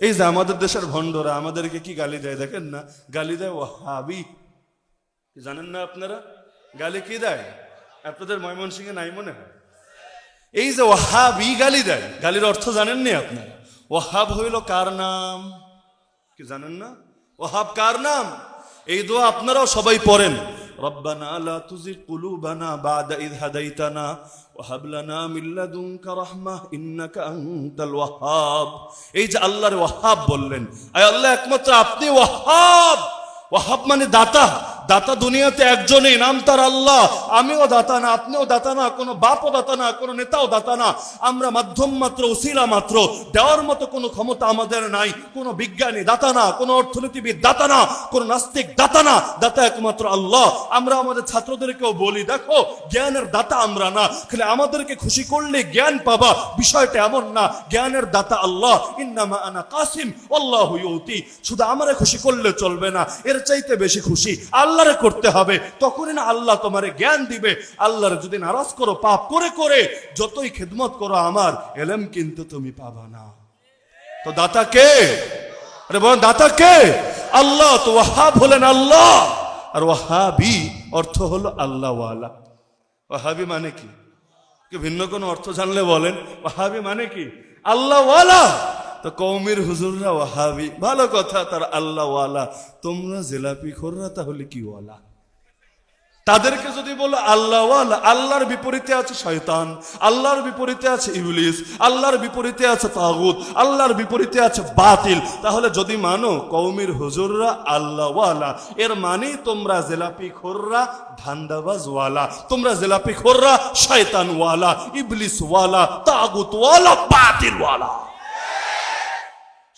এই যে আমাদের দেশের ভণ্ডরা আমাদেরকে কি গালি দেয় দেখেন না, গালি দেয় ওয়াহাবি। জানেন না আপনারা গালি কি দেয়? আপনাদের ময়মনসিংহে নাই মনে হয়? এই যে ওয়াহাবি গালি দেয়, গালির অর্থ জানেননি আপনারা? ওয়াহাব হইল কার নাম কি জানেন না? ওয়াহাব কার নাম? এই দোয়া আপনারাও সবাই পড়েন, রব্বানা লা তুজিগ কুলুবানা বাদা ইয হাদাইতানা ওয়া হাব লানা মিন লাদুনকা রাহমাহ ইন্নাকা আনতাল ওয়াহ্হাব। এই যে আল্লাহর ওয়াহ্হাব বললেন, আয় আল্লাহ একমাত্র আপনি ওয়াহ্হাব। ওয়াহ্হাব মানে দাতা। দাতা দুনিয়াতে একজনই, নাম তার আল্লাহ। আমিও দাতা না, আপনিও দাতা না, কোনো বাপও দাতা না, কোনো নেতাও দাতা না। আমরা মাধ্যম মাত্র, উসিলা মাত্র। দেওয়ার মতো কোনো ক্ষমতা আমাদের নাই। কোনো বিজ্ঞানী দাতা না, কোনো অর্থনীতিবিদ দাতা না, কোনো নাস্তিক দাতা না। দাতা একমাত্র আল্লাহ। আমরা আমাদের ছাত্রদেরকেও বলি, দেখো জ্ঞানের দাতা আমরা না, খালি আমাদেরকে খুশি করলে জ্ঞান পাবা, বিষয়টা এমন না। জ্ঞানের দাতা আল্লাহ। ইন্নামা আনা কাসিম আল্লাহু ইউতি। শুধু আমারে খুশি করলে চলবে না, এর চাইতে বেশি খুশি আল্লাহরে করতে হবে, তখনই না আল্লাহ তোমারে জ্ঞান দিবে। আল্লাহর যদি নারাজ করো, পাপ করে করে যতই খেদমত করো, আমার এলেম কিন্তু তুমি পাবা না। তো দাতা কে? আরে বলেন দাতা কে? আল্লাহ। তো ওয়াহাব হলেন আল্লাহ, আর ওয়াহাবি অর্থ হলো আল্লাহ ওয়ালা। ওয়াহাবি মানে কি? ভিন্ন কোনো অর্থ জানলে বলেন। ওয়াহাবি মানে কি? আল্লাহ ওয়ালা। তো কওমের হুজুররা ওয়াহাবি, ভালো কথা, তার আল্লাহ ওয়ালা। তোমরা জিলাপি খোররা তাহলে কি ওয়ালা? তাদেরকে যদি বলো আল্লাহ ওয়ালা, আল্লাহর বিপরীতে আছে শয়তান, আল্লাহর বিপরীতে আছে ইবলিস, আল্লাহর বিপরীতে আছে তাগুত, আল্লাহর বিপরীতে আছে বাতিল, তাহলে যদি মানো কওমের হুজুররা আল্লাহ ওয়ালা, এর মানে তোমরা জিলাপি খোররা ধান্দাবাজ ওয়ালা, তোমরা জিলাপি খোররা শয়তান ওয়ালা, ইবলিস ওয়ালা, তাগুত ওয়ালা, বাতিল ওয়ালা।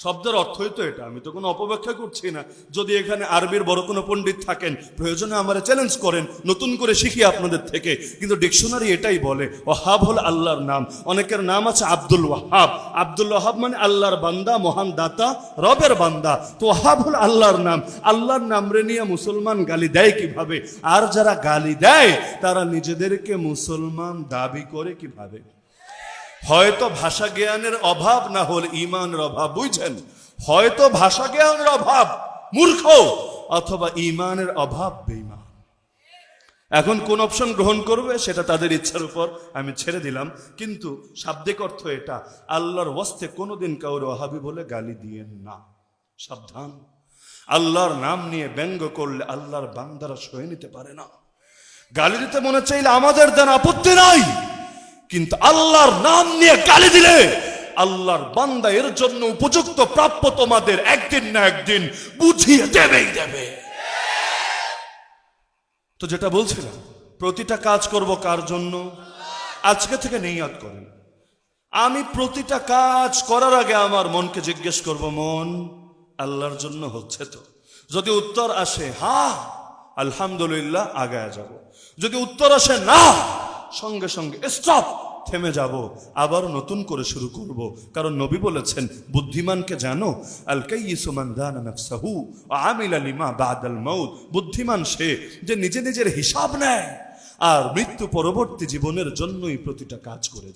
শব্দের অর্থই তো এটা। আমি তো কোনো অপব্যাখ্যা করছি না। যদি এখানে আরবির বড় কোনো পণ্ডিত থাকেন, প্রয়োজনে আমারে চ্যালেঞ্জ করেন, নতুন করে শিখি আপনাদের থেকে। কিন্তু ডিকশনারি এটাই বলে, ওয়াহাব হল আল্লাহর নাম। অনেকের নাম আছে আব্দুল ওয়াহাব। আব্দুল ওয়াহাব মানে আল্লাহর বান্দা, মহান দাতা, রবের বান্দা। তো ওয়াহাব হল আল্লাহর নাম। আল্লাহর নাম রে নিয়ে মুসলমান গালি দেয় কিভাবে? আর যারা গালি দেয় তারা নিজেদেরকে মুসলমান দাবি করে কিভাবে? হয়তো ভাষা জ্ঞানের অভাব, না হল ঈমানের অভাব। বুঝছেন? হয়তো ভাষা জ্ঞানের অভাব, মূর্খ, অথবা ঈমানের অভাব, বেঈমান। এখন কোন অপশন গ্রহণ করবে সেটা তাদের ইচ্ছার উপর আমি ছেড়ে দিলাম। কিন্তু শাব্দিক অর্থ এটা, আল্লাহর ওয়াস্তে কোনোদিন কাউরে ওয়াহাবি বলে গালি দিয়েন না। সাবধান। আল্লাহর নাম নিয়ে ব্যঙ্গ করলে আল্লাহর বান্দারা সয়ে নিতে পারে না। গালি দিতে মনে চাইলে আমাদের দেন, আপত্তি নাই, কিন্তু আল্লাহর নাম নিয়ে গালি দিলে আল্লাহর বান্দা এর জন্য উপযুক্ত প্রাপ্য তোমাদের একদিন না একদিন বুঝিয়ে দেবেই দেবে। তো যেটা বলছিলাম, প্রতিটা কাজ করব কার জন্য? আজকে থেকে নিয়ত করেন, আমি প্রতিটা কাজ করার আগে আমার মনকে জিজ্ঞেস করব, মন আল্লাহর জন্য হচ্ছে তো? যদি উত্তর আসে হ্যাঁ, আলহামদুলিল্লাহ, আগায় যাব। যদি উত্তর আসে না, সঙ্গে সঙ্গে স্টপ, থেমে যাব, আবার নতুন করে শুরু করব। কারণ নবী বলেছেন, বুদ্ধিমানকে জানো, আল কাইয়িসু মান দানা নাফসাহু ওয়া আমিলা লিমা বাদাল মাউত। বুদ্ধিমান সে যে নিজে নিজের হিসাব নেয় আর মৃত্যু পরবর্তী জীবনের জন্যই প্রতিটা কাজ করে।